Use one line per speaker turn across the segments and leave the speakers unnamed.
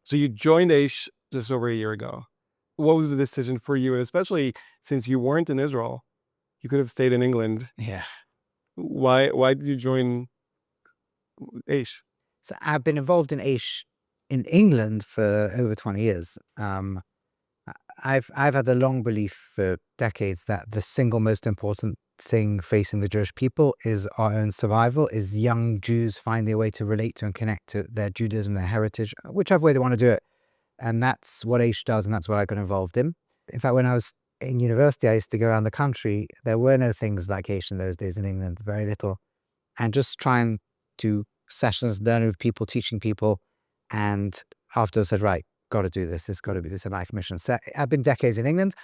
So you joined Aish just over a year ago. What was the decision for you? And especially since you weren't in Israel, you could have stayed in England.
Yeah.
Why did you join Aish?
So I've been involved in Aish in England for over 20 years. I've had the long belief for decades that the single most important thing facing the Jewish people is our own survival, is young Jews finding a way to relate to and connect to their Judaism, their heritage, whichever way they want to do it. And that's what Aish does, and that's what I got involved in. In fact, when I was in university, I used to go around the country. There were no things like Aish in those days in England, very little. And just trying to sessions, learning with people, teaching people. And after I said, right, got to do this. It's got to be this a life mission. So I've been decades in England.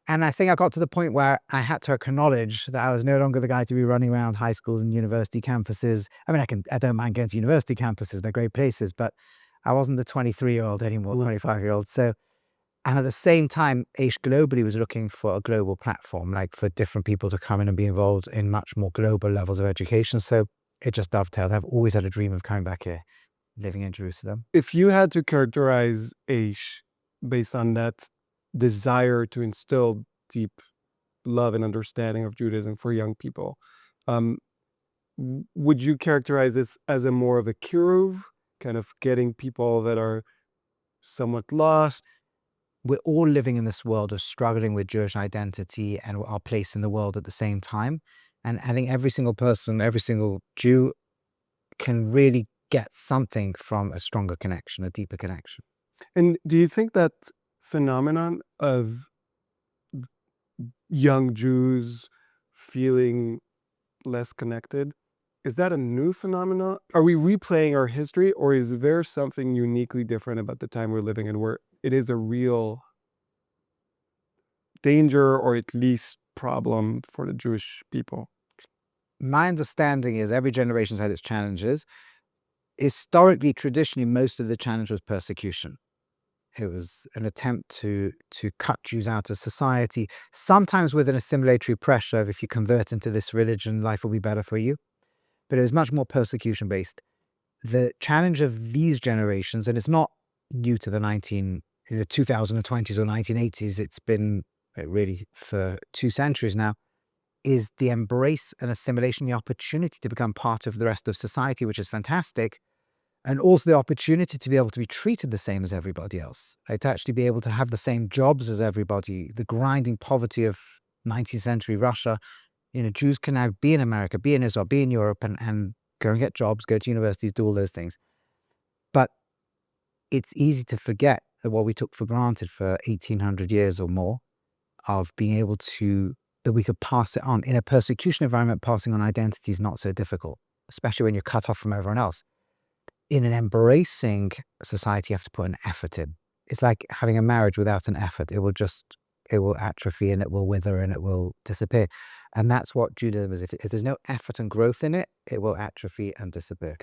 And I think I got to the point where I had to acknowledge that I was no longer the guy to be running around high schools and university campuses. I mean, I don't mind going to university campuses. They're great places, but I wasn't the 23-year-old anymore, 25-year-old. So, and at the same time, Aish globally was looking for a global platform, like for different people to come in and be involved in much more global levels of education. So it just dovetailed. I've always had a dream of coming back here, living in Jerusalem.
If you had to characterize Aish based on that desire to instill deep love and understanding of Judaism for young people, would you characterize this as a more of a kiruv, kind of getting people that are somewhat lost?
We're all living in this world of struggling with Jewish identity and our place in the world at the same time. And I think every single person, every single Jew can really get something from a stronger connection, a deeper connection.
And do you think that phenomenon of young Jews feeling less connected, is that a new phenomenon? Are we replaying our history, or is there something uniquely different about the time we're living in where it is a real danger or at least problem for the Jewish people?
My understanding is every generation's had its challenges. Historically, traditionally, most of the challenge was persecution. It was an attempt to cut Jews out of society, sometimes with an assimilatory pressure of if you convert into this religion, life will be better for you. But it was much more persecution based. The challenge of these generations, and it's not new to the 2020s or 1980s, it's been really for 2 centuries now, is the embrace and assimilation, the opportunity to become part of the rest of society, which is fantastic. And also the opportunity to be able to be treated the same as everybody else, like to actually be able to have the same jobs as everybody. The grinding poverty of 19th century Russia, Jews can now be in America, be in Israel, be in Europe, and go and get jobs, go to universities, do all those things. But it's easy to forget that what we took for granted for 1800 years or more of being able to, that we could pass it on. In a persecution environment, passing on identity is not so difficult, especially when you're cut off from everyone else. In an embracing society, you have to put an effort in. It's like having a marriage without an effort. It will atrophy and it will wither and it will disappear. And that's what Judaism is. If there's no effort and growth in it, it will atrophy and disappear.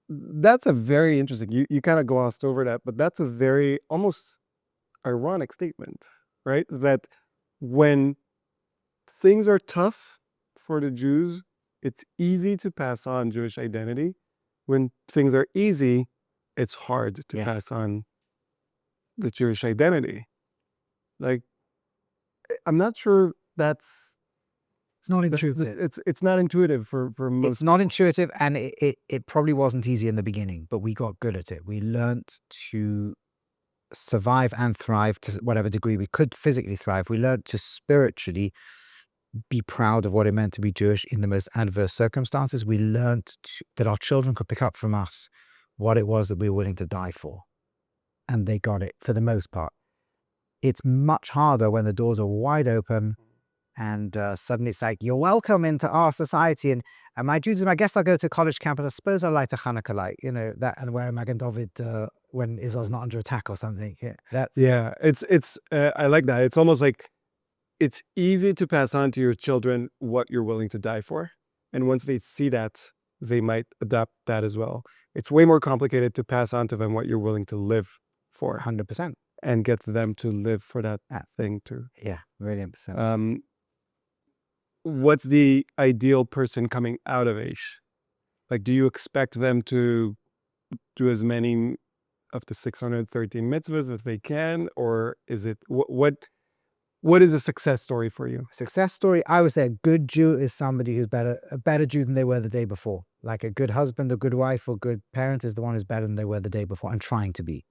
That's a very interesting, you kind of glossed over that, but that's a very almost ironic statement, right? That when things are tough for the Jews, it's easy to pass on Jewish identity. When things are easy, it's hard to pass on the Jewish identity. Like, I'm not sure that's...
It's not intuitive.
It's not intuitive for most.
It's not intuitive, and it probably wasn't easy in the beginning, but we got good at it. We learned to survive and thrive to whatever degree we could physically thrive. We learned to spiritually be proud of what it meant to be Jewish in the most adverse circumstances. We learned that our children could pick up from us what it was that we were willing to die for. And they got it for the most part. It's much harder when the doors are wide open and suddenly it's like, you're welcome into our society. And my Judaism, I guess I'll go to college campus. I suppose I'll light a Hanukkah light, that, and wear a Magen David when Israel's not under attack or something.
Yeah, it's I like that. It's almost like it's easy to pass on to your children what you're willing to die for. And once they see that, they might adopt that as well. It's way more complicated to pass on to them what you're willing to live for.
100%.
And get them to live for that thing too.
Yeah, really 100%.
What's the ideal person coming out of Aish? Like, do you expect them to do as many of the 613 mitzvahs that they can, or is it what is a success story for you?
Success story, I would say a good Jew is somebody who's a better Jew than they were the day before. Like a good husband, a good wife, or good parent is the one who's better than they were the day before and trying to be.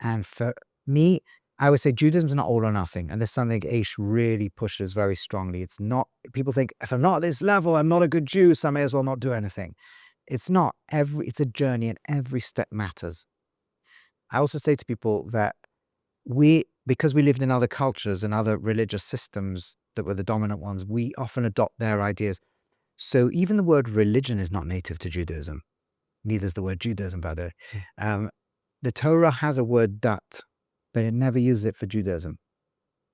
And for me, I would say Judaism's not all or nothing. And this is something Aish really pushes very strongly. It's not, people think, if I'm not at this level, I'm not a good Jew, so I may as well not do anything. It's not. It's a journey and every step matters. I also say to people that because we lived in other cultures and other religious systems that were the dominant ones, we often adopt their ideas. So even the word religion is not native to Judaism. Neither is the word Judaism, by the way. The Torah has a word dat, but it never uses it for Judaism.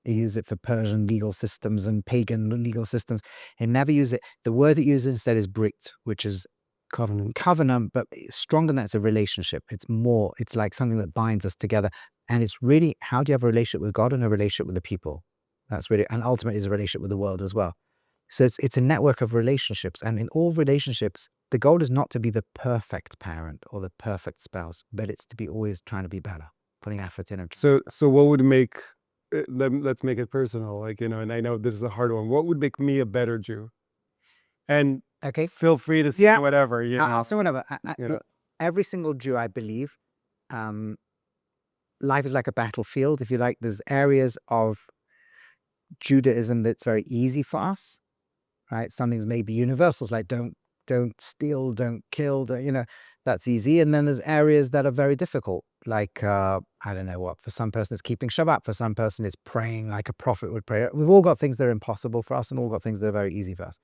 It uses it for Persian legal systems and pagan legal systems. It never uses it. The word it uses instead is brit, which is covenant, but stronger than that, it's a relationship. It's like something that binds us together. And it's really, how do you have a relationship with God and a relationship with the people? That's really, and ultimately is a relationship with the world as well. So it's a network of relationships. And in all relationships, the goal is not to be the perfect parent or the perfect spouse, but it's to be always trying to be better, putting effort in.
So what would make, let's make it personal, like, and I know this is a hard one. What would make me a better Jew? And
okay,
feel free to say whatever,
I'll say whatever.
Look,
every single Jew, I believe, life is like a battlefield. If you like, there's areas of Judaism that's very easy for us, right? Some things may be universals, like don't steal, don't kill, that's easy. And then there's areas that are very difficult, like, I don't know what, for some person it's keeping Shabbat, for some person it's praying like a prophet would pray. We've all got things that are impossible for us and all got things that are very easy for us.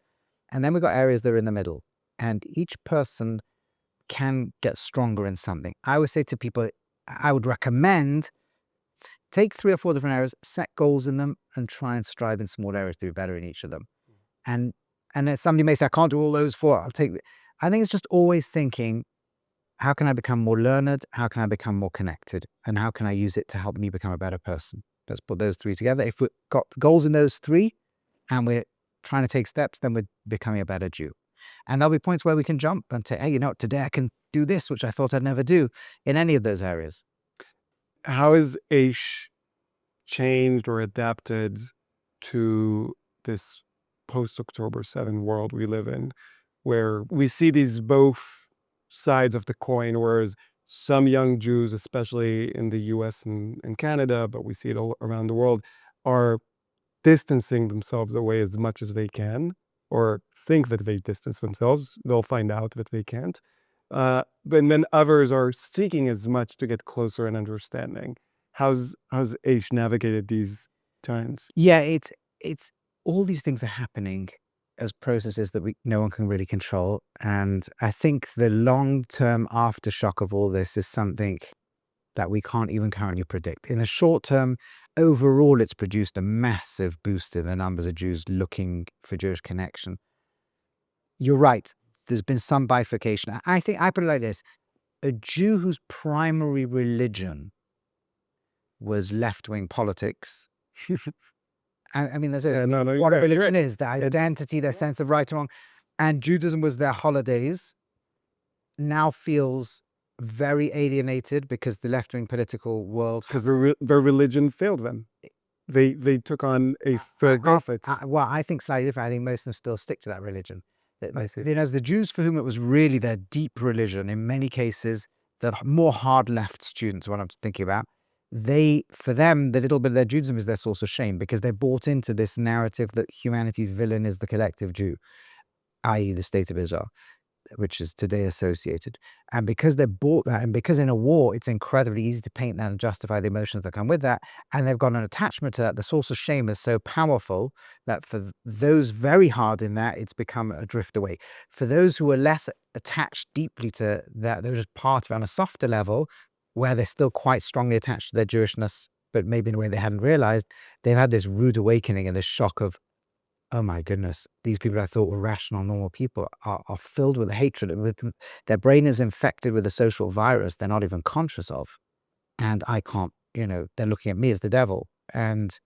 And then we've got areas that are in the middle. And each person can get stronger in something. I would say to people, I would recommend take 3 or 4 different areas, set goals in them, and try and strive in small areas to be better in each of them. And then somebody may say, I can't do all those 4. I think it's just always thinking, how can I become more learned? How can I become more connected? And how can I use it to help me become a better person? Let's put those 3 together. If we've got goals in those 3 and we're trying to take steps, then we're becoming a better Jew. And there'll be points where we can jump and say, hey, today I can do this, which I thought I'd never do in any of those areas.
How is Aish changed or adapted to this post-October 7 world we live in, where we see these both sides of the coin, whereas some young Jews, especially in the US and Canada, but we see it all around the world, are distancing themselves away as much as they can, or think that they distance themselves. They'll find out that they can't. But then others are seeking as much to get closer and understanding. How's Aish navigated these times?
Yeah, it's all these things are happening as processes that no one can really control. And I think the long-term aftershock of all this is something that we can't even currently predict. In the short term, overall, it's produced a massive boost in the numbers of Jews looking for Jewish connection. You're right. There's been some bifurcation. I think I put it like this. A Jew whose primary religion was left-wing politics. I mean, there's what a religion is, their identity, their sense of right and wrong. And Judaism was their holidays, now feels very alienated because the left-wing political world...
Because their religion failed them. They took on a prophet.
Well, I think slightly different. I think most of them still stick to that religion. As the Jews for whom it was really their deep religion, in many cases, the more hard left students, what I'm thinking about, for them, the little bit of their Judaism is their source of shame because they're bought into this narrative that humanity's villain is the collective Jew, i.e. the state of Israel, which is today associated. And because they're bought that, and because in a war, it's incredibly easy to paint that and justify the emotions that come with that, and they've got an attachment to that, the source of shame is so powerful that for those very hard in that, it's become a drift away. For those who are less attached deeply to that, they're just part of it on a softer level, where they're still quite strongly attached to their Jewishness, but maybe in a way they hadn't realized, they've had this rude awakening and this shock of, oh my goodness, these people I thought were rational, normal people are filled with hatred. Their brain is infected with a social virus they're not even conscious of. And I can't, they're looking at me as the devil. And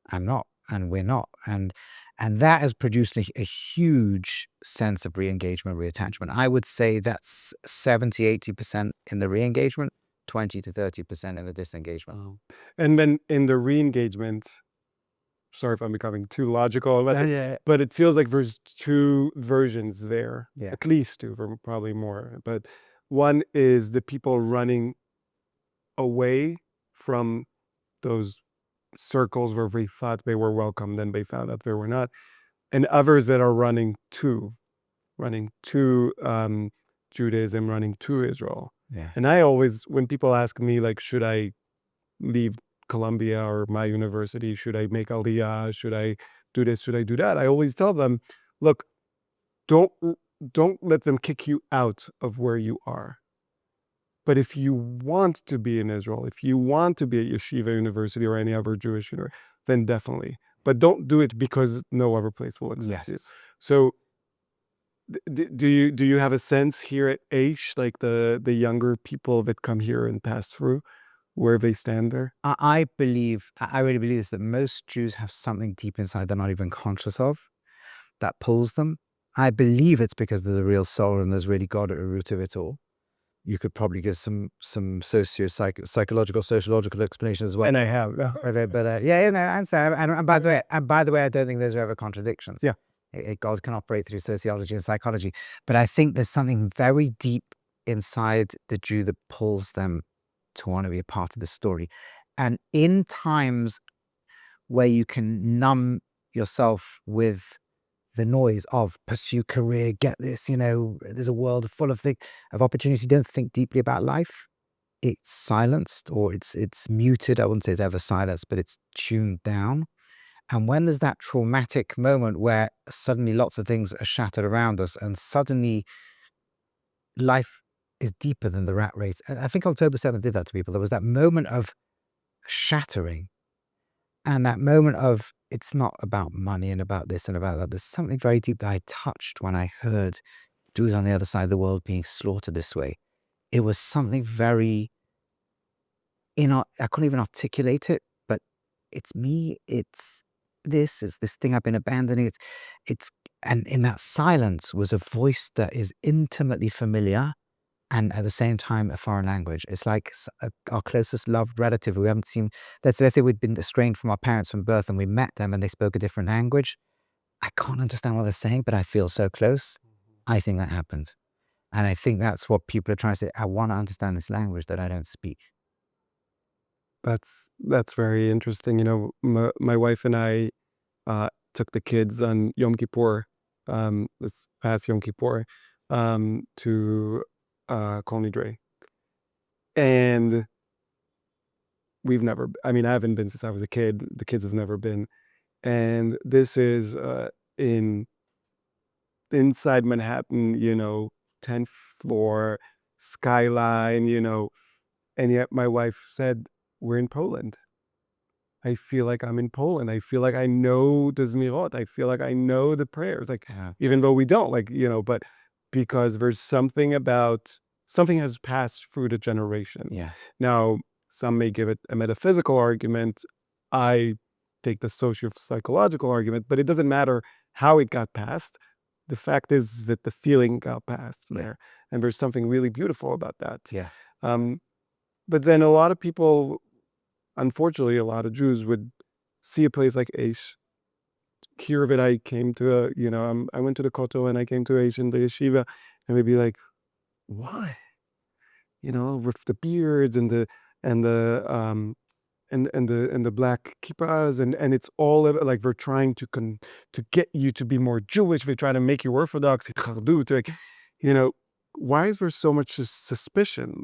I'm not, and we're not. And that has produced a huge sense of re-engagement, reattachment. I would say that's 70, 80% in the re-engagement, 20 to 30% in the disengagement.
And then in the re-engagement, sorry if I'm becoming too logical, but it feels like there's two versions there, at least two, probably more. But one is the people running away from those circles where they thought they were welcome, then they found out they were not, and others that are running to Judaism, running to Israel. And I always, when people ask me, like, should I leave Columbia or my university, should I make Aliyah, should I do this, should I do that, I always tell them, look, don't let them kick you out of where you are. But if you want to be in Israel, if you want to be at Yeshiva University or any other Jewish university, then definitely. But don't do it because no other place will accept you. So do you have a sense here at Aish, like the younger people that come here and pass through, where they stand there?
I really believe this, that most Jews have something deep inside they're not even conscious of that pulls them. I believe it's because there's a real soul and there's really God at the root of it all. You could probably give some psychological, sociological explanations as well.
And I have.
But I understand. And by the way, I don't think those are ever contradictions.
Yeah.
God can operate through sociology and psychology. But I think there's something very deep inside the Jew that pulls them to want to be a part of the story. And in times where you can numb yourself with the noise of pursue career, get this, there's a world full of opportunities. You don't think deeply about life. It's silenced, or it's muted. I wouldn't say it's ever silenced, but it's tuned down. And when there's that traumatic moment where suddenly lots of things are shattered around us, and suddenly life is deeper than the rat race. And I think October 7th did that to people. There was that moment of shattering, and that moment of, it's not about money and about this and about that. There's something very deep that I touched when I heard Jews on the other side of the world being slaughtered this way. It was something very, I couldn't even articulate it, but it's me. It's this thing I've been abandoning. And in that silence was a voice that is intimately familiar and at the same time a foreign language. It's like our closest loved relative who we haven't seen. Let's say we'd been estranged from our parents from birth and we met them and they spoke a different language. I can't understand what they're saying, but I feel so close. I think that happened. And I think that's what people are trying to say. I want to understand this language that I don't speak.
That's very interesting. My wife and I took the kids on Yom Kippur, this past Yom Kippur, to Kol Nidre. And I haven't been since I was a kid. The kids have never been. And this is inside Manhattan, 10th floor, skyline, and yet my wife said, we're in Poland. I feel like I'm in Poland. I feel like I know the Zmirot. I feel like I know the prayers, even though we don't, but because there's something has passed through the generation.
Yeah.
Now, some may give it a metaphysical argument. I take the socio-psychological argument, but it doesn't matter how it got passed. The fact is that the feeling got passed there. And there's something really beautiful about that.
Yeah.
But then a lot of people, unfortunately, a lot of Jews would see a place like Aish. Here that I came to, I went to the Kotel and I came to Aish in the yeshiva, and they'd be like, why? With the beards and the black kippas, and it's all like they're trying to get you to be more Jewish. They try to make you Orthodox. Why is there so much suspicion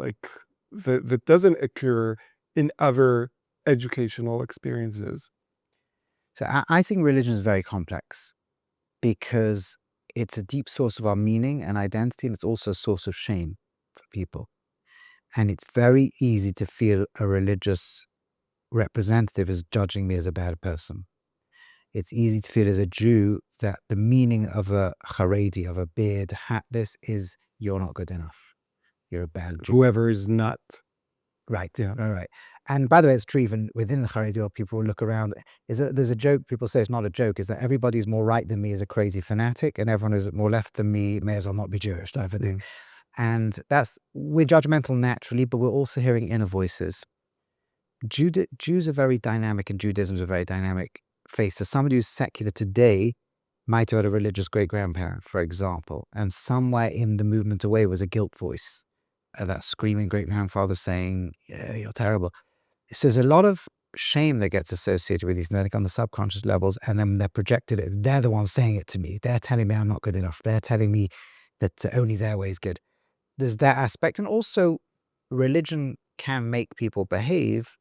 that doesn't occur in other educational experiences?
So I think religion is very complex because it's a deep source of our meaning and identity, and it's also a source of shame for people. And it's very easy to feel a religious representative is judging me as a bad person. It's easy to feel as a Jew that the meaning of a Haredi, of a beard, hat, this is, you're not good enough. You're a bad Jew.
Whoever is not.
Right. Yeah. All right. And by the way, it's true even within the Haredi world, people look around. There's a joke, people say it's not a joke, is that everybody who's more right than me is a crazy fanatic, and everyone who's more left than me may as well not be Jewish type of thing. And we're judgmental naturally, but we're also hearing inner voices. Jews are very dynamic, and Judaism is a very dynamic faith. So somebody who's secular today might have had a religious great-grandparent, for example, and somewhere in the movement away was a guilt voice, that screaming great-grandfather saying, yeah, you're terrible. So there's a lot of shame that gets associated with these, like on the subconscious levels, and then they're projected. They're the ones saying it to me. They're telling me I'm not good enough. They're telling me that only their way is good. There's that aspect. And also, religion can make people behave.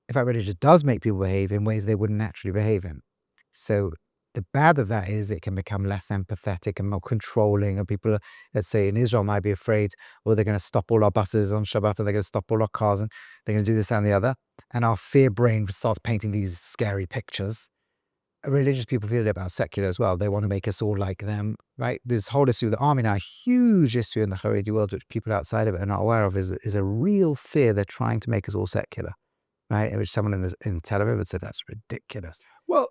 In fact, religion does make people behave in ways they wouldn't naturally behave in. So the bad of that is it can become less empathetic and more controlling. And people, let's say in Israel, might be afraid, well, they're going to stop all our buses on Shabbat, and they're going to stop all our cars, and they're going to do this and the other. And our fear brain starts painting these scary pictures. Religious people feel it about secular as well. They want to make us all like them, right? This whole issue of the army now, a huge issue in the Haredi world, which people outside of it are not aware of, is a real fear. They're trying to make us all secular, right? Which someone in Tel Aviv would say, that's ridiculous.
Well,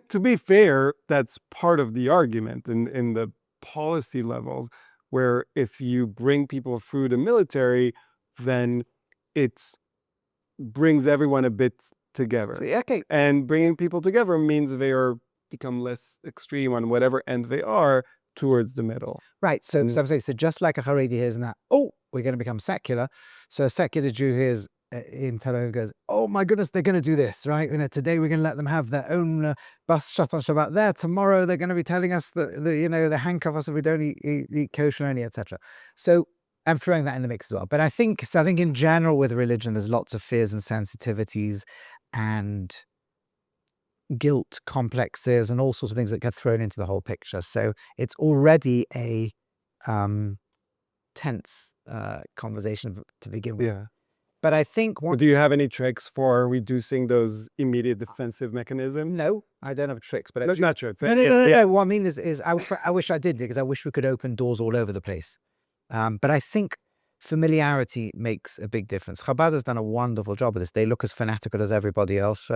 to be fair, that's part of the argument in the policy levels, where if you bring people through the military, then it brings everyone a bit together.
So, yeah, okay.
And bringing people together means they become less extreme on whatever end they are towards the middle.
Right. So I'm saying, so just like a Haredi hears that, oh, we're going to become secular. So a secular Jew hears in Tel Aviv goes, oh my goodness, they're going to do this, right? Today we're going to let them have their own bus shut on Shabbat. There tomorrow they're going to be telling us that they handcuff us if we don't eat kosher only, etc. So I'm throwing that in the mix as well. But I think in general with religion, there's lots of fears and sensitivities and guilt complexes and all sorts of things that get thrown into the whole picture. So it's already a tense conversation to begin with.
Yeah.
But I think
do you have any tricks for reducing those immediate defensive mechanisms?
No, I don't have tricks. But
not tricks.
No. What I mean is I wish I did, because I wish we could open doors all over the place. But I think familiarity makes a big difference. Chabad has done a wonderful job of this. They look as fanatical as everybody else.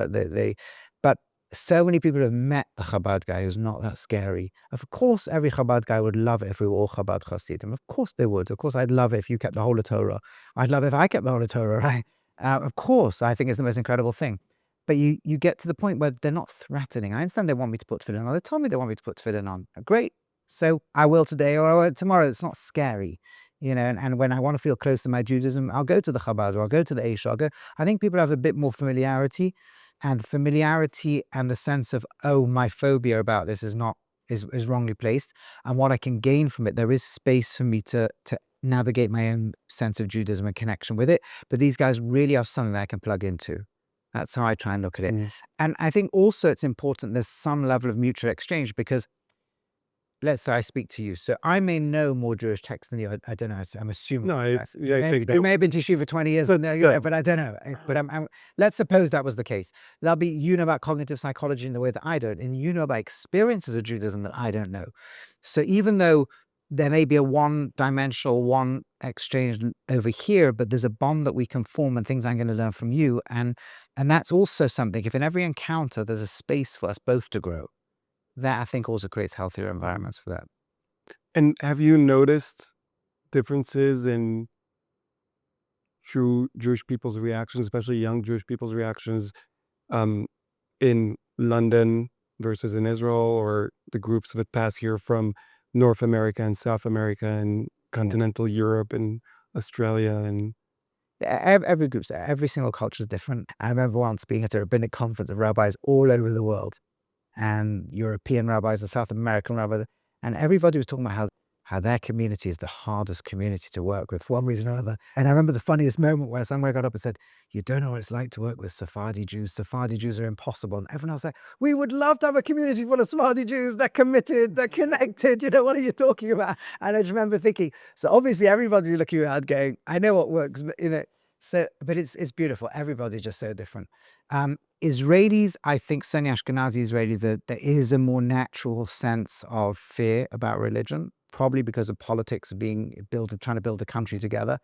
But so many people have met the Chabad guy who's not that scary. Of course, every Chabad guy would love it if we were all Chabad Hasidim. Of course they would. Of course, I'd love it if you kept the whole of Torah. I'd love it if I kept the whole of Torah, right? Of course, I think it's the most incredible thing. But you get to the point where they're not threatening. I understand they want me to put tefillin on. They told me they want me to put tefillin on. Great. So I will today or I will tomorrow. It's not scary. And when I want to feel close to my Judaism, I'll go to the Chabad or I'll go to the Aish. I think people have a bit more familiarity, and the sense of, oh, my phobia about this is wrongly placed. And what I can gain from it, there is space for me to navigate my own sense of Judaism and connection with it. But these guys really are something that I can plug into. That's how I try and look at it. And I think also it's important there's some level of mutual exchange, because let's say I speak to you, so I may know more Jewish texts than you. I don't know. I'm assuming.
No,
you may have been to yeshiva for 20 years, but I don't know. But let's suppose that was the case. You know about cognitive psychology in the way that I don't, and you know about experiences of Judaism that I don't know. So even though there may be a one-dimensional, one exchange over here, but there's a bond that we can form and things I'm going to learn from you, and that's also something. If in every encounter there's a space for us both to grow, that I think also creates healthier environments for that.
And have you noticed differences in Jewish people's reactions, especially young Jewish people's reactions, in London versus in Israel, or the groups that pass here from North America and South America and continental Europe and Australia? And
every group, every single culture is different. I remember once being at a rabbinic conference of rabbis all over the world, and European rabbis and South American rabbis, and everybody was talking about how their community is the hardest community to work with for one reason or another. And I remember the funniest moment where someone got up and said, you don't know what it's like to work with Sephardi Jews. Sephardi Jews are impossible. And everyone else said, we would love to have a community full of Sephardi Jews. They're committed, they're connected. What are you talking about? And I just remember thinking, so obviously everybody's looking around going, I know what works, but but it's beautiful. Everybody's just so different. Israelis, I think, certainly Ashkenazi Israelis, that there is a more natural sense of fear about religion, probably because of politics trying to build the country together.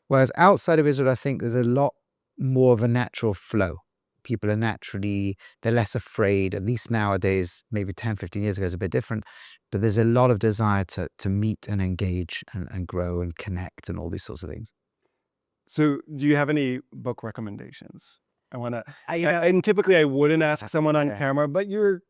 Whereas outside of Israel, I think there's a lot more of a natural flow. people are naturally, they're less afraid, at least nowadays. Maybe 10, 15 years ago is a bit different, but there's a lot of desire to meet and engage and grow and connect and all these sorts of things.
So do you have any book recommendations? I want to,
You know,
and typically I wouldn't ask someone on
Yeah.
camera, but you're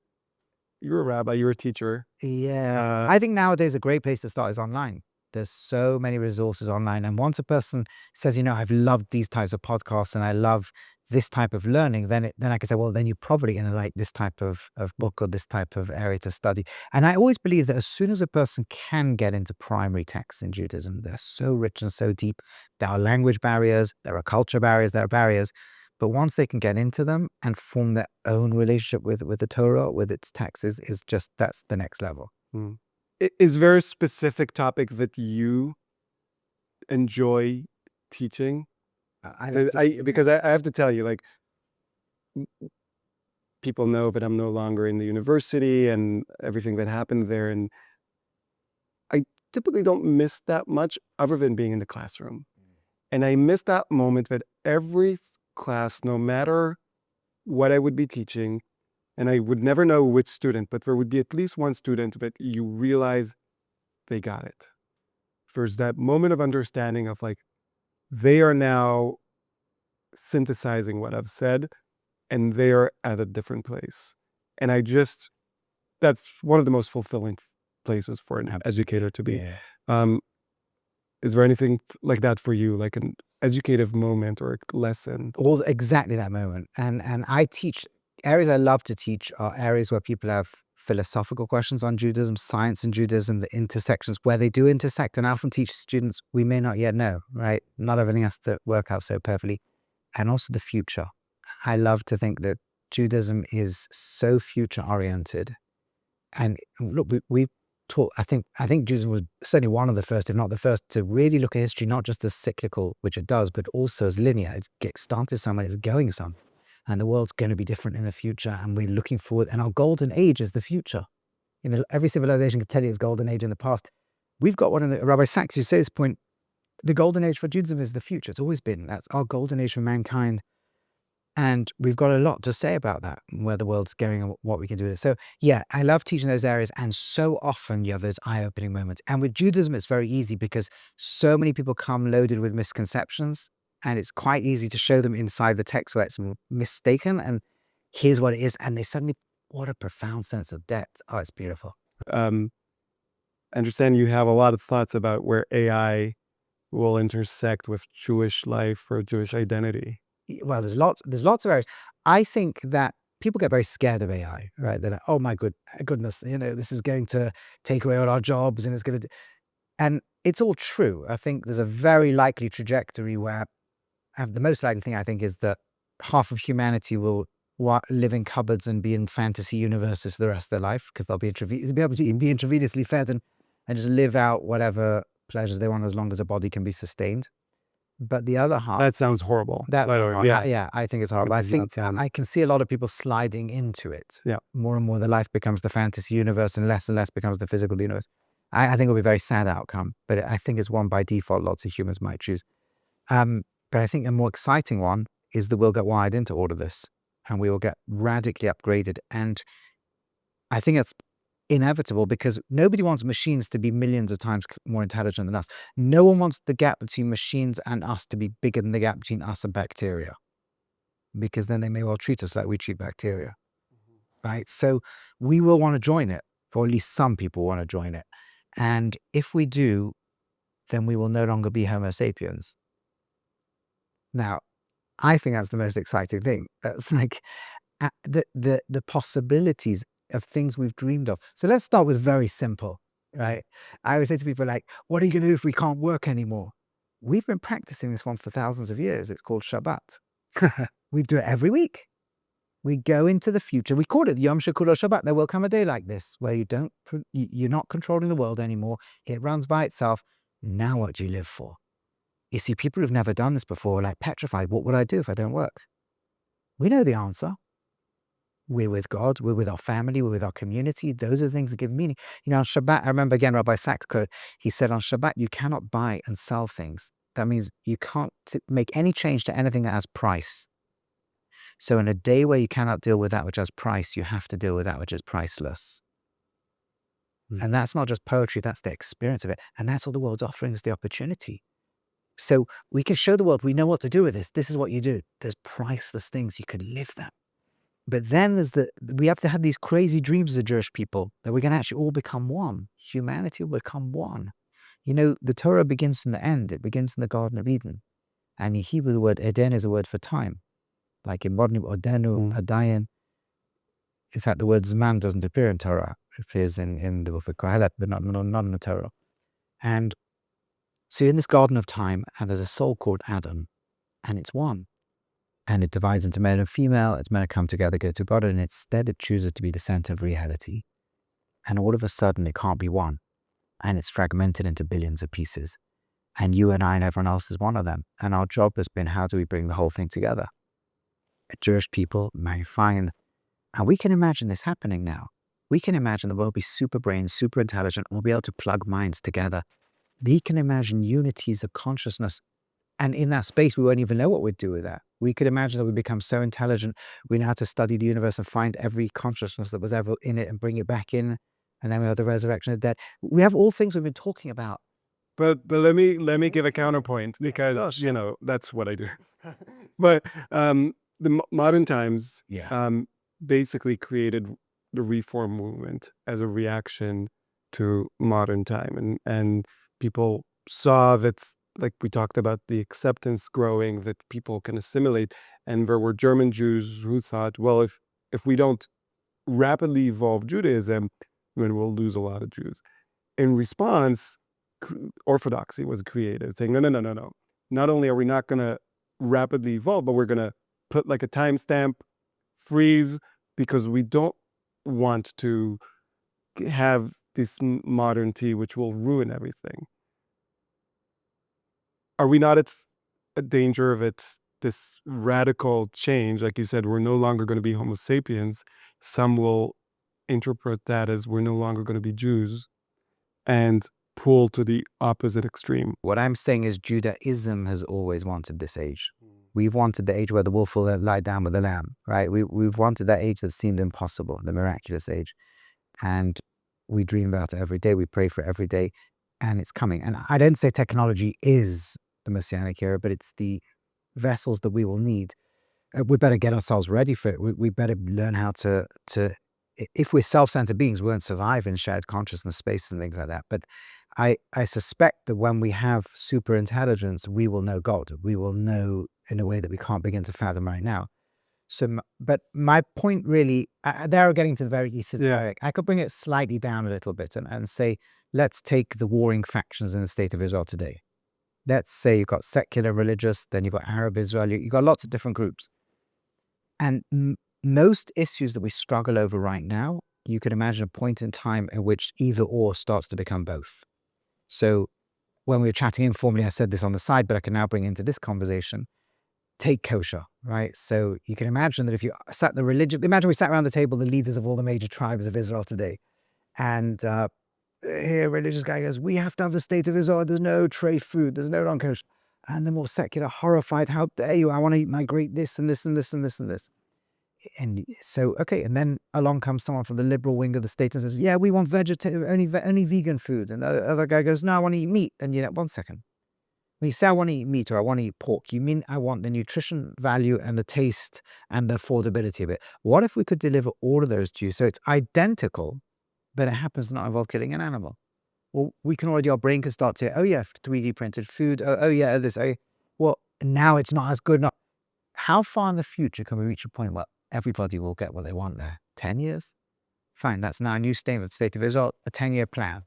a rabbi, you're a teacher.
Yeah. I think nowadays a great place to start is online. There's so many resources online. And once a person says, I've loved these types of podcasts and I love this type of learning, then I can say, well, then you're probably going to like this type of book or this type of area to study. And I always believe that as soon as a person can get into primary texts in Judaism, they're so rich and so deep. There are language barriers, there are culture barriers, there are barriers. But once they can get into them and form their own relationship with the Torah, with its texts, is just, that's the next level.
Is there a specific topic that you enjoy teaching? Because I have to tell you, like, people know that I'm no longer in the university and everything that happened there, and I typically don't miss that much other than being in the classroom. And I miss that moment that every class, no matter what I would be teaching, and I would never know which student, but there would be at least one student that you realize they got it. There's that moment of understanding of like, they are now synthesizing what I've said and they are at a different place. And that's one of the most fulfilling places for an educator to be.
Yeah.
Is there anything like that for you, like an educative moment or a lesson?
Exactly that moment. And I teach, areas I love to teach are areas where people have philosophical questions on Judaism, science and Judaism, the intersections where they do intersect. And I often teach students, we may not yet know, right? Not everything has to work out so perfectly. And also the future. I love to think that Judaism is so future oriented. And look, we've taught, I think Judaism was certainly one of the first, if not the first, to really look at history, not just as cyclical, which it does, but also as linear. It's started somewhere, it's going some. And the world's going to be different in the future. And we're looking forward. And our golden age is the future. Every civilization can tell you its golden age in the past. We've got one of the, Rabbi Sachs, you say this point, the golden age for Judaism is the future. It's always been. That's our golden age for mankind. And we've got a lot to say about that, where the world's going and what we can do with it. So yeah, I love teaching those areas. And so often you have those eye-opening moments. And with Judaism, it's very easy because so many people come loaded with misconceptions. And it's quite easy to show them inside the text where it's mistaken. And here's what it is. And they suddenly, what a profound sense of depth. Oh, it's beautiful.
I understand you have a lot of thoughts about where AI will intersect with Jewish life or Jewish identity.
Well, there's lots of areas. I think that people get very scared of AI, right? They're like, oh my goodness, this is going to take away all our jobs and it's going to, and it's all true. I think there's a very likely trajectory where the most likely thing I think is that half of humanity will live in cupboards and be in fantasy universes for the rest of their life because they'll be able to be intravenously fed and just live out whatever pleasures they want as long as a body can be sustained. But the other half,
that sounds horrible.
Yeah, I think it's horrible. I think I can see a lot of people sliding into it.
Yeah,
more and more the life becomes the fantasy universe and less becomes the physical universe. I think it'll be a very sad outcome, but I think it's one by default lots of humans might choose. But I think a more exciting one is that we'll get wired into all of this and we will get radically upgraded. And I think it's inevitable because nobody wants machines to be millions of times more intelligent than us. No one wants the gap between machines and us to be bigger than the gap between us and bacteria, because then they may well treat us like we treat bacteria, right? So we will want to join it, or at least some people want to join it. And if we do, then we will no longer be Homo sapiens. Now, I think that's the most exciting thing. That's like the possibilities of things we've dreamed of. So let's start with very simple, right? I always say to people like, what are you going to do if we can't work anymore? We've been practicing this one for thousands of years. It's called Shabbat. We do it every week. We go into the future. We call it Yom Shekulo Shabbat. There will come a day like this where you're not controlling the world anymore. It runs by itself. Now what do you live for? You see, people who've never done this before are like petrified. What would I do if I don't work? We know the answer. We're with God, we're with our family, we're with our community. Those are the things that give meaning. On Shabbat, I remember again Rabbi Sachs quote, he said on Shabbat, you cannot buy and sell things. That means you can't make any change to anything that has price. So in a day where you cannot deal with that which has price, you have to deal with that which is priceless. And that's not just poetry, that's the experience of it. And that's what the world's offering us, the opportunity. So we can show the world, we know what to do with this. This is what you do. There's priceless things. You can live them. But then we have to have these crazy dreams as a Jewish people that we're going to actually all become one. Humanity will become one. The Torah begins from the end. It begins in the Garden of Eden. And in Hebrew, the word Eden is a word for time. Like in modern Odenu, Adayan. In fact, the word Zman doesn't appear in Torah. It appears in the book of Kohelet, but not in the Torah. And so you're in this garden of time, and there's a soul called Adam, and it's one. And it divides into male and female. It's meant to come together, go to God, and instead it chooses to be the center of reality. And all of a sudden, it can't be one. And it's fragmented into billions of pieces. And you and I and everyone else is one of them. And our job has been, how do we bring the whole thing together? Jewish people, mankind. And we can imagine this happening now. We can imagine the world be super brain, super intelligent, and we'll be able to plug minds together. We can imagine unities of consciousness. And in that space, we won't even know what we'd do with that. We could imagine that we become so intelligent, we know how to study the universe and find every consciousness that was ever in it and bring it back in. And then we have the resurrection of the dead. We have all things we've been talking about.
But let me give a counterpoint, because that's what I do. But the modern times basically created the reform movement as a reaction to modern time, and people saw that, like we talked about, the acceptance growing, that people can assimilate. And there were German Jews who thought, well, if we don't rapidly evolve Judaism, then we'll lose a lot of Jews. In response, Orthodoxy was created, saying, no. Not only are we not going to rapidly evolve, but we're going to put like a timestamp, freeze, because we don't want to have this modernity which will ruin everything. Are we not at a danger of this radical change? Like you said, we're no longer going to be Homo sapiens. Some will interpret that as we're no longer going to be Jews, and pull to the opposite extreme.
What I'm saying is Judaism has always wanted this age. We've wanted the age where the wolf will lie down with the lamb, right? We've wanted that age that seemed impossible, the miraculous age. And we dream about it every day. We pray for it every day. And it's coming. And I don't say technology is the Messianic era, but it's the vessels that we will need. We better get ourselves ready for it. We better learn how to if we're self-centered beings, we won't survive in shared consciousness space and things like that. But I suspect that when we have super intelligence, we will know God. We will know in a way that we can't begin to fathom right now. So, but my point really, there are getting to the very esoteric. I could bring it slightly down a little bit and say, let's take the warring factions in the state of Israel today. Let's say you've got secular religious, then you've got Arab Israel, you've got lots of different groups. And most issues that we struggle over right now, you could imagine a point in time in which either or starts to become both. So when we were chatting informally, I said this on the side, but I can now bring into this conversation. Take kosher, right? So you can imagine that if you imagine we sat around the table, the leaders of all the major tribes of Israel today. And here a religious guy goes, we have to have the state of Israel. There's no tray food. There's no non-kosher. And the more secular, horrified, how dare you? I want to eat my great this and this and this and this and this. And so, okay, and then along comes someone from the liberal wing of the state and says, yeah, we want only vegan food. And the other guy goes, no, I want to eat meat. And one second. When you say I want to eat meat or I want to eat pork, you mean I want the nutrition value and the taste and the affordability of it. What if we could deliver all of those to you so it's identical, but it happens to not involve killing an animal? Well, we can already, our brain can start to say, oh yeah, 3D printed food. Oh yeah, this. Well, now it's not as good. How far in the future can we reach a point where everybody will get what they want there? 10 years? Fine, that's now a new state of the state of Israel, a 10-year plan.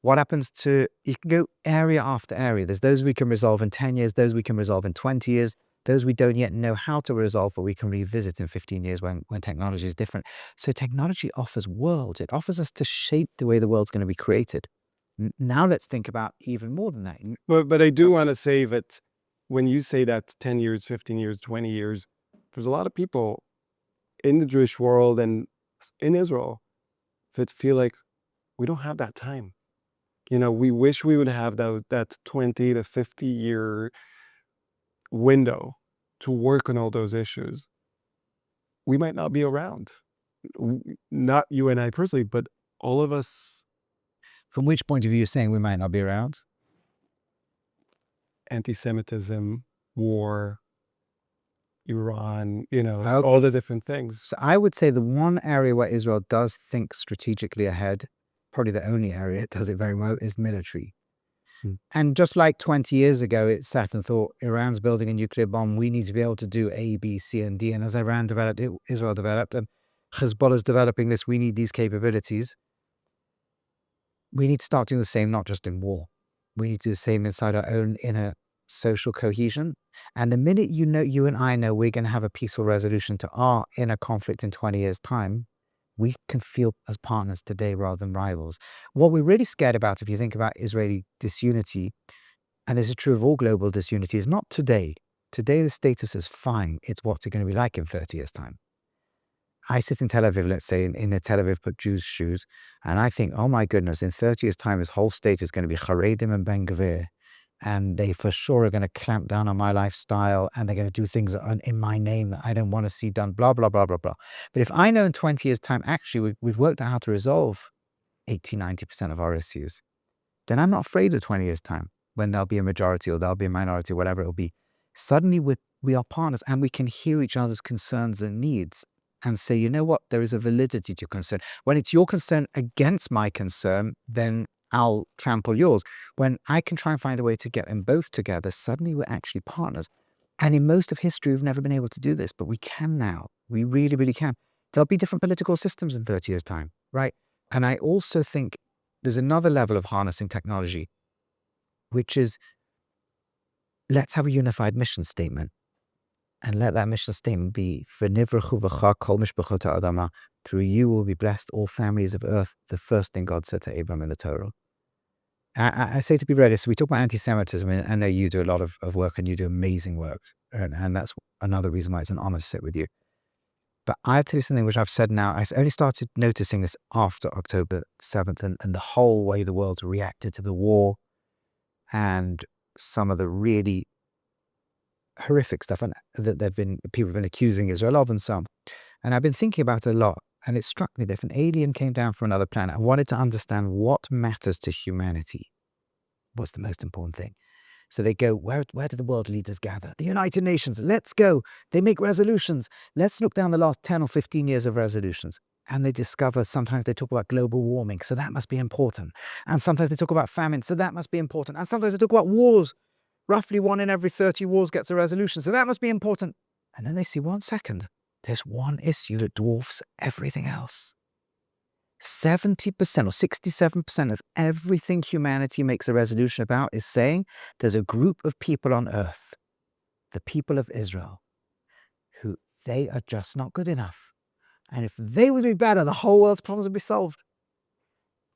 What happens to, you can go area after area. There's those we can resolve in 10 years, those we can resolve in 20 years, those we don't yet know how to resolve, but we can revisit in 15 years when technology is different. So technology offers worlds. It offers us to shape the way the world's going to be created. Now let's think about even more than that.
But I do want to say that when you say that 10 years, 15 years, 20 years, there's a lot of people in the Jewish world and in Israel that feel like we don't have that time. We wish we would have that 20 to 50 year window to work on all those issues. we might not be around. Not you and I personally, but all of us.
From which point of view you're saying we might not be around?
Antisemitism, war, Iran,
Okay.
all the different things.
So I would say the one area where Israel does think strategically ahead, probably the only area it does it very well, is military. And just like 20 years ago, it sat and thought, Iran's building a nuclear bomb, we need to be able to do A, B, C, and D. And as Iran developed, Israel developed, and Hezbollah's developing this, we need these capabilities. We need to start doing the same, not just in war. We need to do the same inside our own inner social cohesion. And the minute you and I know we're going to have a peaceful resolution to our inner conflict in 20 years' time, we can feel as partners today rather than rivals. What we're really scared about, if you think about Israeli disunity, and this is true of all global disunity, is not today. Today, the status is fine. It's what's it going to be like in 30 years' time. I sit in Tel Aviv, let's say, in a Tel Aviv but Jews' shoes, and I think, oh my goodness, in 30 years' time, this whole state is going to be Haredim and Ben Gvir, and they for sure are going to clamp down on my lifestyle, and they're going to do things in my name that I don't want to see done, blah, blah, blah, blah, blah. But if I know in 20 years' time, actually, we've worked out how to resolve 80, 90% of our issues, then I'm not afraid of 20 years' time when there'll be a majority or there'll be a minority, whatever it'll be. Suddenly, we are partners, and we can hear each other's concerns and needs and say, you know what, there is a validity to your concern. When it's your concern against my concern, then I'll trample yours. When I can try and find a way to get them both together, suddenly we're actually partners. And in most of history, we've never been able to do this, but we can now. We really, really can. There'll be different political systems in 30 years' time, right? And I also think there's another level of harnessing technology, which is, let's have a unified mission statement. And let that mission statement be, through you will be blessed all families of earth, the first thing God said to Abraham in the Torah. I say to be ready, so we talk about anti-Semitism, and I know you do a lot of work and you do amazing work. And that's another reason why it's an honor to sit with you. But I'll tell you something which I've said now. I only started noticing this after October 7th and the whole way the world's reacted to the war and some of the really horrific stuff that people have been accusing Israel of and some. And I've been thinking about it a lot. And it struck me that if an alien came down from another planet and wanted to understand what matters to humanity, what's the most important thing. So they go, where do the world leaders gather? The United Nations, let's go. They make resolutions. Let's look down the last 10 or 15 years of resolutions. And they discover sometimes they talk about global warming, so that must be important. And sometimes they talk about famine, so that must be important. And sometimes they talk about wars. Roughly 1 in every 30 wars gets a resolution, so that must be important. And then they see, 1 second, there's one issue that dwarfs everything else. 70% or 67% of everything humanity makes a resolution about is saying there's a group of people on earth, the people of Israel, who they are just not good enough. And if they would be better, the whole world's problems would be solved.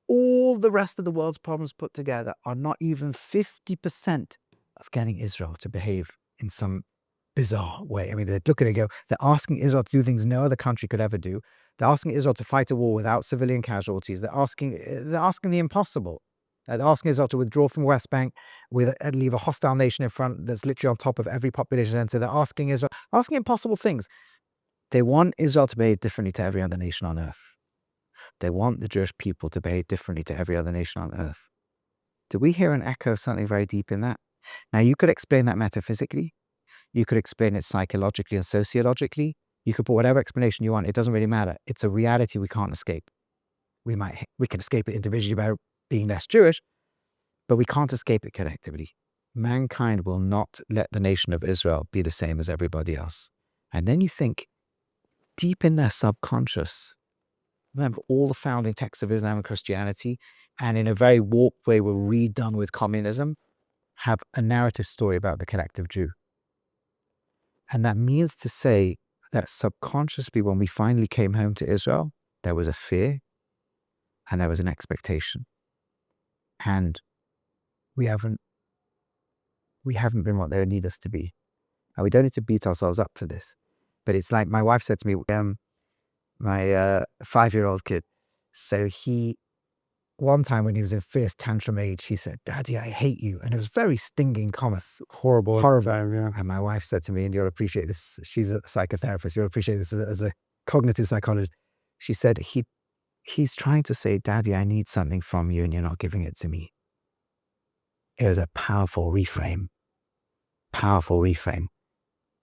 All the rest of the world's problems put together are not even 50% of getting Israel to behave in some bizarre way. I mean, they look at it and go, they're asking Israel to do things no other country could ever do. They're asking Israel to fight a war without civilian casualties. They're asking the impossible. They're asking Israel to withdraw from West Bank, leave a hostile nation in front that's literally on top of every population center. They're asking impossible things. They want Israel to behave differently to every other nation on earth. They want the Jewish people to behave differently to every other nation on earth. Do we hear an echo of something very deep in that? Now, you could explain that metaphysically. You could explain it psychologically and sociologically. You could put whatever explanation you want. It doesn't really matter. It's a reality we can't escape. We can escape it individually by being less Jewish, but we can't escape it collectively. Mankind will not let the nation of Israel be the same as everybody else. And then you think, deep in their subconscious, remember all the founding texts of Islam and Christianity, and in a very warped way were redone with communism, have a narrative story about the collective Jew. And that means to say that subconsciously, when we finally came home to Israel, there was a fear and there was an expectation. And we haven't been what they need us to be. And we don't need to beat ourselves up for this. But it's like my wife said to me, my 5-year-old kid, so he one time when he was in fierce tantrum age, he said, "Daddy, I hate you." And it was very stinging comments.
Horrible.
Horrible.
Time, yeah.
And my wife said to me, and you'll appreciate this, she's a psychotherapist, you'll appreciate this as a cognitive psychologist. She said, he's trying to say, "Daddy, I need something from you and you're not giving it to me." It was a powerful reframe. Powerful reframe.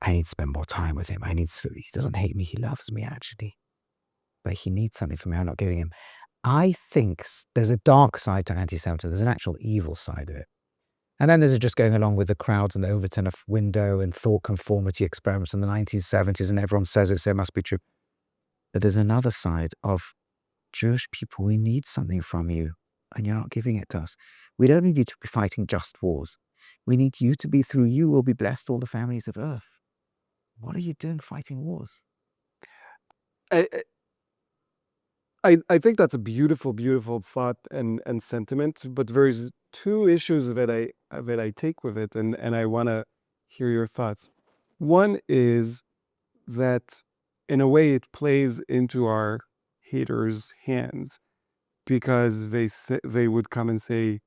I need to spend more time with him. He doesn't hate me. He loves me, actually. But he needs something from me. I'm not giving him. I think there's a dark side to anti-Semitism. There's an actual evil side of it. And then there's just going along with the crowds and the Overton of window and thought conformity experiments in the 1970s, and everyone says it, so it must be true. But there's another side of Jewish people. We need something from you, and you're not giving it to us. We don't need you to be fighting just wars. We need you to be, through you will be blessed all the families of earth. What are you doing fighting wars?
I think that's a beautiful, beautiful thought and sentiment, but there's two issues that I take with it, and I want to hear your thoughts. One is that in a way it plays into our haters' hands, because they would come and say,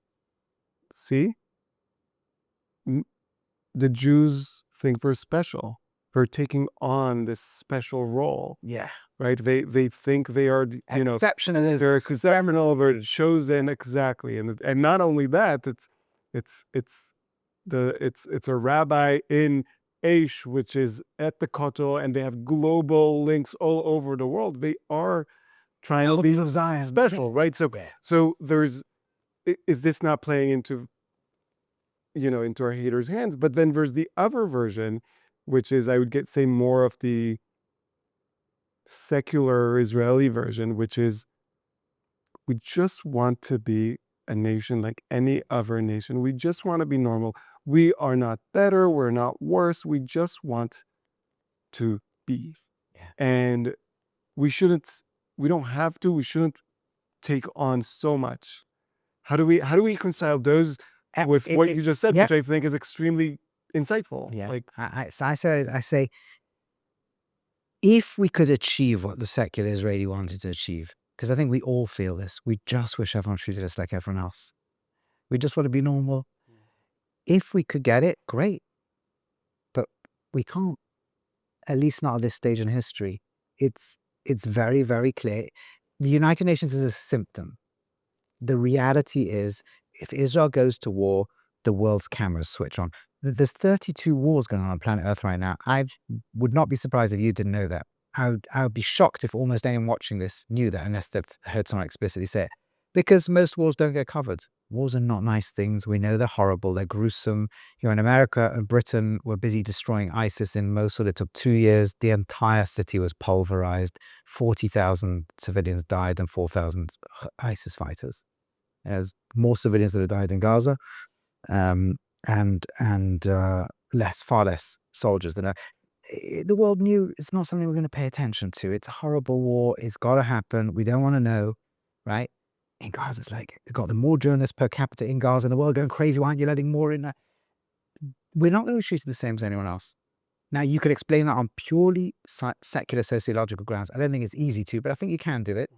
"See, the Jews think we're special. We're taking on this special role."
Yeah.
Right? They think they are,
Exceptionalism.
they're exceptional, they're chosen, exactly. And not only that, it's a rabbi in Aish, which is at the Kotel, and they have global links all over the world. They are trying to be special, right? So is this not playing into our haters' hands? But then there's the other version, which is, I would say, more of the secular Israeli version, which is, we just want to be a nation like any other nation. We just want to be normal. We are not better. We're not worse. We just want to be.
Yeah.
And we don't have to, we shouldn't take on so much. How do we reconcile those with what you just said, which I think is extremely insightful?
Yeah.
Like,
I say, if we could achieve what the secular Israeli wanted to achieve, because I think we all feel this, we just wish everyone treated us like everyone else. We just want to be normal. If we could get it, great. But we can't, at least not at this stage in history. It's very, very clear. The United Nations is a symptom. The reality is, if Israel goes to war, the world's cameras switch on. There's 32 wars going on planet Earth right now. I would not be surprised if you didn't know that. I would be shocked if almost anyone watching this knew that, unless they've heard someone explicitly say it. Because most wars don't get covered. Wars are not nice things. We know they're horrible. They're gruesome. In America and Britain were busy destroying ISIS in Mosul. It took 2 years. The entire city was pulverized. 40,000 civilians died and 4,000 ISIS fighters. There's more civilians that have died in Gaza, and far less soldiers than the world knew. It's not something we're going to pay attention to. It's a horrible war. It's got to happen. We don't want to know, right? In Gaza, it's like, you've got the more journalists per capita in Gaza, and the world going crazy. Why aren't you letting more in? We're not going to be treated the same as anyone else. Now, you could explain that on purely secular sociological grounds. I don't think it's easy to, but I think you can do it.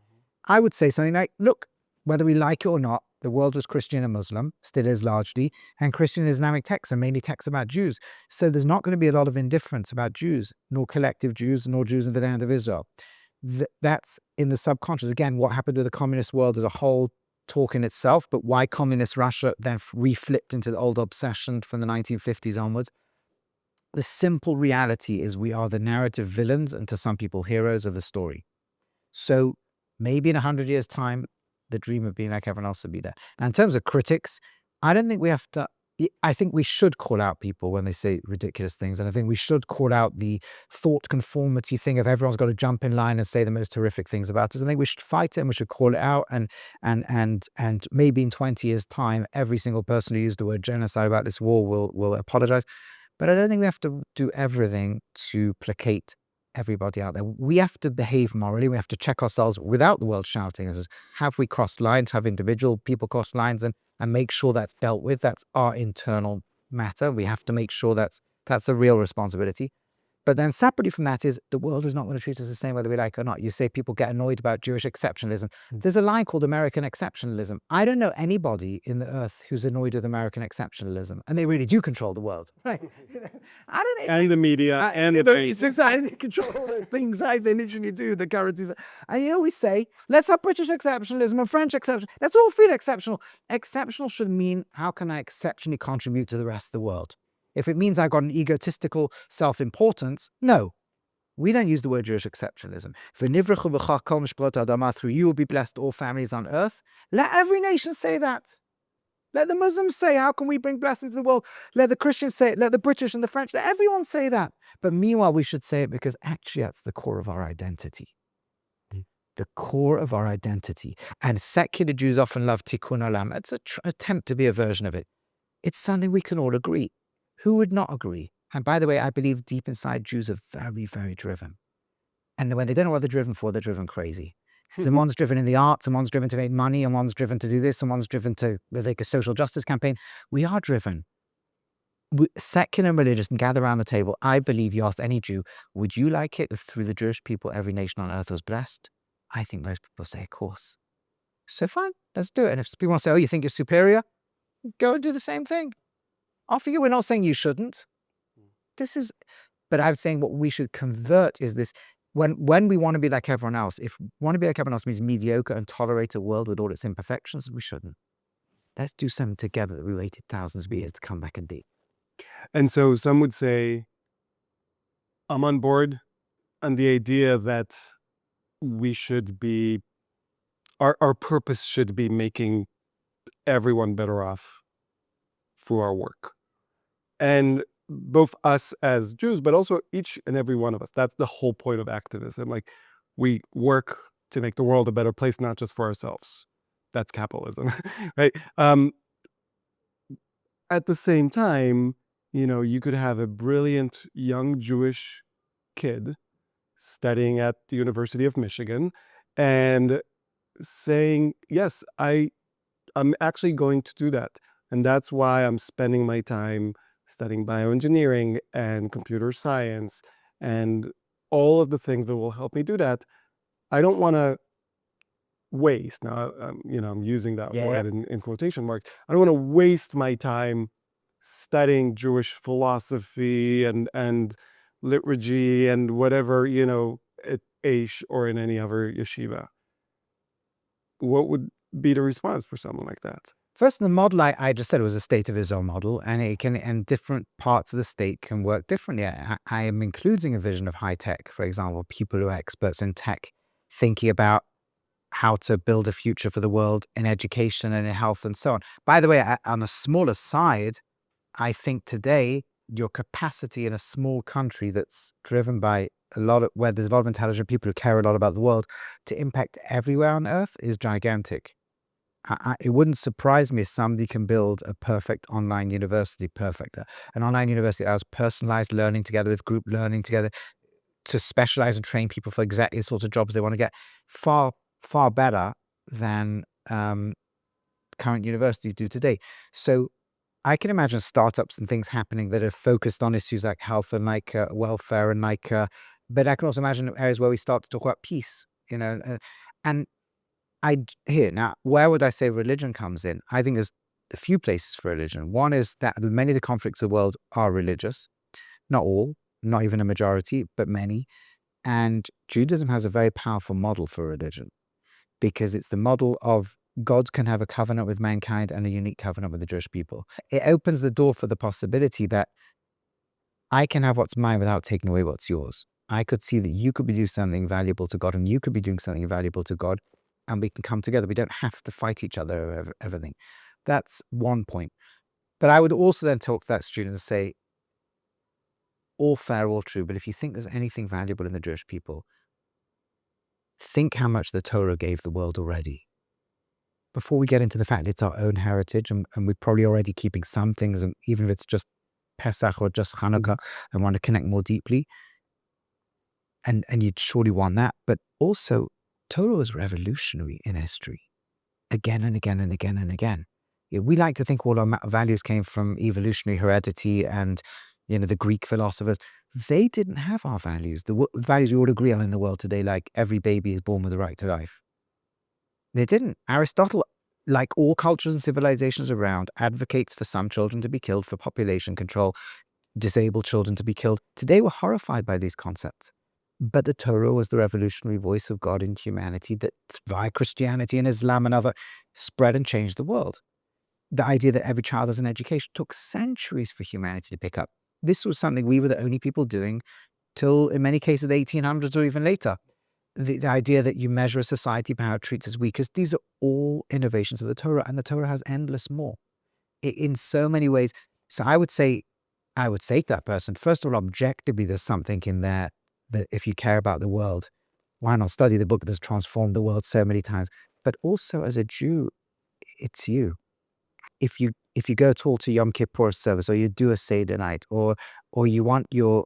I would say something like, look, whether we like it or not, the world was Christian and Muslim, still is largely, and Christian and Islamic texts are mainly texts about Jews. So there's not going to be a lot of indifference about Jews, nor collective Jews, nor Jews in the land of Israel. That's in the subconscious. Again, what happened to the communist world as a whole talk in itself, but why communist Russia then reflipped into the old obsession from the 1950s onwards. The simple reality is we are the narrative villains, and to some people, heroes of the story. So maybe in 100 years' time, the dream of being like everyone else would be there. Now, in terms of critics, I don't think we have to. I think we should call out people when they say ridiculous things, and I think we should call out the thought conformity thing of everyone's got to jump in line and say the most horrific things about us. I think we should fight it and we should call it out, and maybe in 20 years' time, every single person who used the word genocide about this war will apologize. But I don't think we have to do everything to placate everybody out there. We have to behave morally. We have to check ourselves without the world shouting at us. Have we crossed lines? Have individual people crossed lines? And make sure that's dealt with. That's our internal matter. We have to make sure that's a real responsibility. But then separately from that is the world is not going to treat us the same whether we like it or not. You say people get annoyed about Jewish exceptionalism. There's a line called American exceptionalism. I don't know anybody in the earth who's annoyed with American exceptionalism, and they really do control the world. Right? I don't know.
And the media and the
It's exactly control the things they literally do, the currencies. And we say, let's have British exceptionalism and French exception. Let's all feel exceptional. Exceptional should mean, how can I exceptionally contribute to the rest of the world? If it means I've got an egotistical self-importance, no. We don't use the word Jewish exceptionalism. Through you will be blessed all families on earth. Let every nation say that. Let the Muslims say, how can we bring blessings to the world? Let the Christians say it. Let the British and the French, let everyone say that. But meanwhile, we should say it because actually that's the core of our identity. The core of our identity. And secular Jews often love tikkun olam. It's an attempt to be a version of it. It's something we can all agree. Who would not agree? And by the way, I believe deep inside Jews are very, very driven. And when they don't know what they're driven for, they're driven crazy. Someone's driven in the arts, someone's driven to make money, and one's driven to do this, someone's driven to make a social justice campaign. We are driven. Secular and religious and gather around the table. I believe you asked any Jew, would you like it if through the Jewish people every nation on earth was blessed? I think most people say, of course. So fine, let's do it. And if people want to say, oh, you think you're superior? Go and do the same thing. Off you go. We're not saying you shouldn't. But I'm saying what we should convert is this. When we want to be like everyone else, if want to be like everyone else means mediocre and tolerate a world with all its imperfections, we shouldn't. Let's do something together that we waited thousands of years to come back and do.
And so some would say, I'm on board on the idea that we should be, our purpose should be making everyone better off through our work. And both us as Jews, but also each and every one of us. That's the whole point of activism. Like, we work to make the world a better place, not just for ourselves. That's capitalism, right? At the same time, you could have a brilliant young Jewish kid studying at the University of Michigan and saying, yes, I'm actually going to do that. And that's why I'm spending my time studying bioengineering and computer science and all of the things that will help me do that. I don't want to waste. Now, I'm using that word in quotation marks. I don't want to waste my time studying Jewish philosophy and liturgy and whatever, at Aish or in any other yeshiva. What would be the response for someone like that?
First, the model I just said was a state of Israel model, and different parts of the state can work differently. I am including a vision of high tech, for example, people who are experts in tech, thinking about how to build a future for the world in education and in health and so on. By the way, on a smaller side, I think today your capacity in a small country that's driven by where there's a lot of intelligent people who care a lot about the world to impact everywhere on earth is gigantic. It wouldn't surprise me if somebody can build a perfect online university, an online university that has personalized learning together with group learning together to specialize and train people for exactly the sorts of jobs they want to get. Far, far better than current universities do today. So I can imagine startups and things happening that are focused on issues like health and like welfare and like, but I can also imagine areas where we start to talk about peace, and now, where would I say religion comes in? I think there's a few places for religion. One is that many of the conflicts of the world are religious. Not all, not even a majority, but many. And Judaism has a very powerful model for religion because it's the model of God can have a covenant with mankind and a unique covenant with the Jewish people. It opens the door for the possibility that I can have what's mine without taking away what's yours. I could see that you could be doing something valuable to God and you could be doing something valuable to God. And we can come together. We don't have to fight each other over everything. That's one point. But I would also then talk to that student and say, all fair, all true, but if you think there's anything valuable in the Jewish people, think how much the Torah gave the world already. Before we get into the fact it's our own heritage, and we're probably already keeping some things, and even if it's just Pesach or just Hanukkah, and want to connect more deeply, and you'd surely want that, but also Torah was revolutionary in history, again and again and again and again. We like to think all our values came from evolutionary heredity and the Greek philosophers, they didn't have our values, the values we all agree on in the world today, like every baby is born with the right to life. They didn't. Aristotle, like all cultures and civilizations around, advocates for some children to be killed for population control, disabled children to be killed. Today we're horrified by these concepts. But the Torah was the revolutionary voice of God in humanity that, via Christianity and Islam and other, spread and changed the world. The idea that every child has an education took centuries for humanity to pick up. This was something we were the only people doing till, in many cases, the 1800s or even later. The idea that you measure a society by how it treats its weakest, these are all innovations of the Torah, and the Torah has endless more in so many ways. So I would say to that person, first of all, objectively, there's something in there that if you care about the world, why not study the book that's transformed the world so many times? But also as a Jew, it's you. If you go at all to Yom Kippur service, or you do a Seder night, or you want your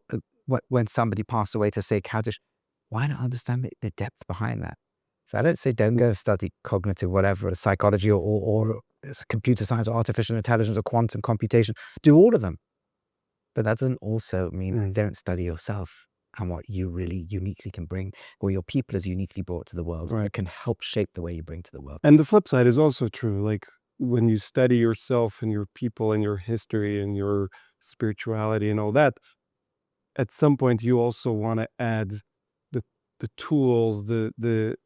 when somebody passed away to say Kaddish, why not understand the depth behind that? So I don't say don't go study cognitive whatever, psychology or computer science or artificial intelligence or quantum computation. Do all of them. But that doesn't also mean don't study yourself and what you really uniquely can bring, or your people is uniquely brought to the world.
Right.
It can help shape the way you bring to the world.
And the flip side is also true. Like when you study yourself and your people and your history and your spirituality and all that, at some point you also want to add the tools, the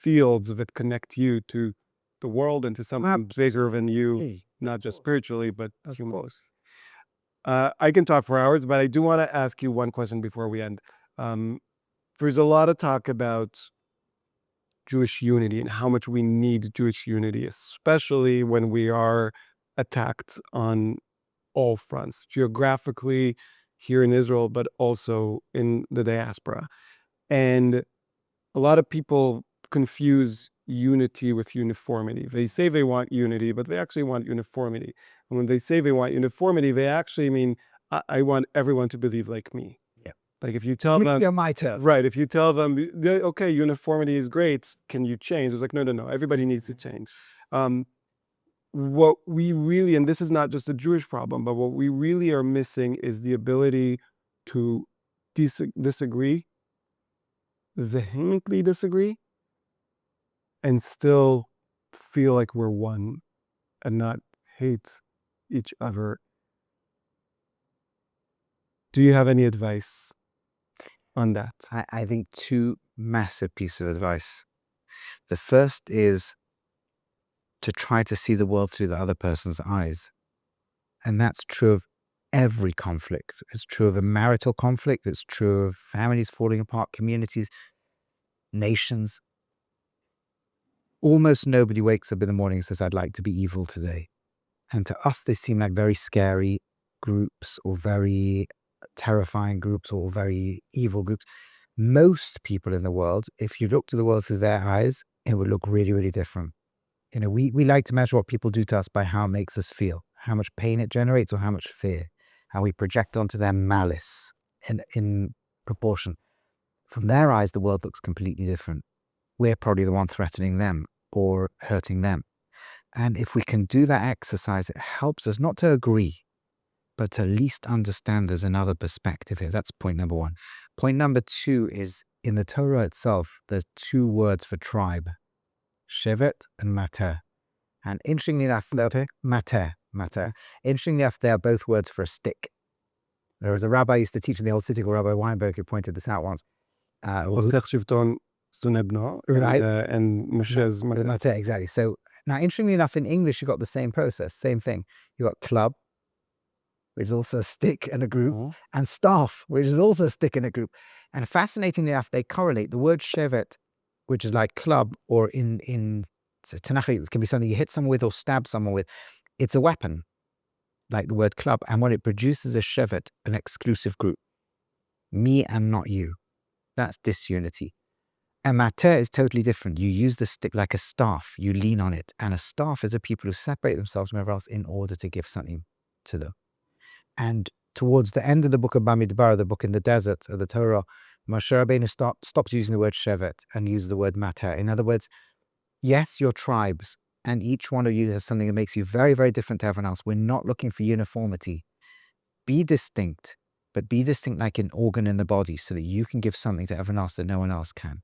fields that connect you to the world and to something bigger than you, not just spiritually, but humanly. I can talk for hours, but I do want to ask you one question before we end. There's a lot of talk about Jewish unity and how much we need Jewish unity, especially when we are attacked on all fronts, geographically here in Israel, but also in the diaspora. And a lot of people confuse unity with uniformity. They say they want unity, but they actually want uniformity. And when they say they want uniformity, they actually mean, I want everyone to believe like me.
Yeah.
Like if you tell them,
my terms.
right, if you tell them, okay, uniformity is great, can you change? It's like, no, everybody needs to change. What we really, and this is not just a Jewish problem, but what we really are missing is the ability to disagree, vehemently disagree, and still feel like we're one and not hate each other. Do you have any advice on that?
I think two massive pieces of advice. The first is to try to see the world through the other person's eyes. And that's true of every conflict. It's true of a marital conflict. It's true of families falling apart, communities, nations. Almost nobody wakes up in the morning and says, I'd like to be evil today. And to us, they seem like very scary groups or very terrifying groups or very evil groups. Most people in the world, if you look to the world through their eyes, it would look really, really different. We like to measure what people do to us by how it makes us feel, how much pain it generates or how much fear, how we project onto their malice in proportion. From their eyes, the world looks completely different. We're probably the one threatening them or hurting them. And if we can do that exercise, it helps us not to agree, but to at least understand there's another perspective here. That's point number one. Point number two is in the Torah itself, there's two words for tribe, shevet and mater. And interestingly enough, mater. Interestingly enough, they are both words for a stick. There was a rabbi used to teach in the old city called Rabbi Weinberg who pointed this out once.
Right. And Moshe's
mater, exactly. So now, interestingly enough, in English, you got the same process, same thing. You got club, which is also a stick and a group, and staff, which is also a stick and a group. And fascinatingly enough, they correlate. The word shevet, which is like club, or in Tanakh, it can be something you hit someone with or stab someone with. It's a weapon, like the word club. And what it produces is shevet, an exclusive group. Me and not you. That's disunity. A mater is totally different. You use the stick like a staff. You lean on it. And a staff is a people who separate themselves from everyone else in order to give something to them. And towards the end of the book of Bamidbar, the book in the desert of the Torah, Moshe Rabbeinu stops using the word shevet and uses the word mater. In other words, yes, you're tribes, and each one of you has something that makes you very, very different to everyone else. We're not looking for uniformity. Be distinct. but be distinct like an organ in the body so that you can give something to everyone else that no one else can.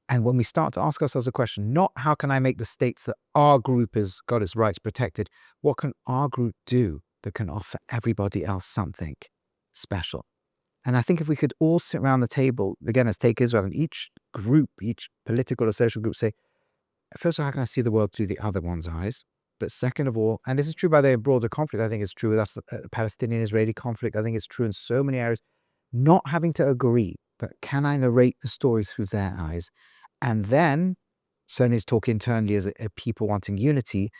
And when we start to ask ourselves a question, not how can I make the states that our group has got its rights protected, what can our group do that can offer everybody else something special? And I think if we could all sit around the table, again, let's take Israel, and each group, each political or social group say, first of all, how can I see the world through the other one's eyes? But second of all, and this is true by the broader conflict, I think it's true with us, the Palestinian-Israeli conflict, I think it's true in so many areas, not having to agree, but can I narrate the story through their eyes? And then, Sony's talk internally as a people wanting unity,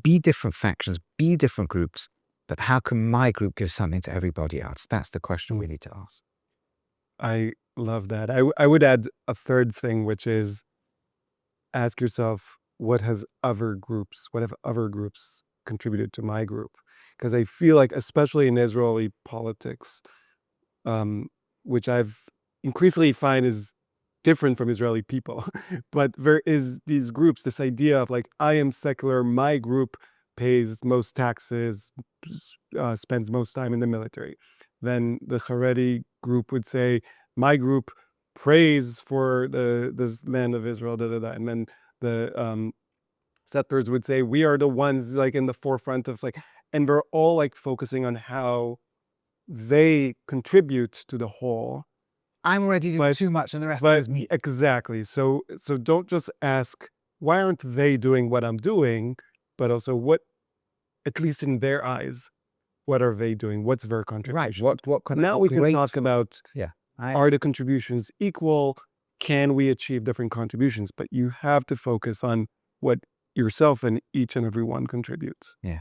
be different factions, be different groups, but how can my group give something to everybody else? That's the question we need to ask.
I love that. I would add a third thing, which is ask yourself, what have other groups contributed to my group? Because I feel like, especially in Israeli politics, which I've increasingly find is different from Israeli people, but there is these groups, this idea of like, I am secular, my group pays most taxes, spends most time in the military. Then the Haredi group would say, my group prays for the land of Israel, and then the settlers would say, we are the ones like in the forefront of like, and we're all like focusing on how they contribute to the whole.
I'm already doing too much and the rest is me.
Exactly. So don't just ask, why aren't they doing what I'm doing, but also what, at least in their eyes, what are they doing? What's their contribution?
Right. What can
now we can talk about,
I,
are the contributions equal? Can we achieve different contributions? But you have to focus on what yourself and each and every one contributes.
Yeah.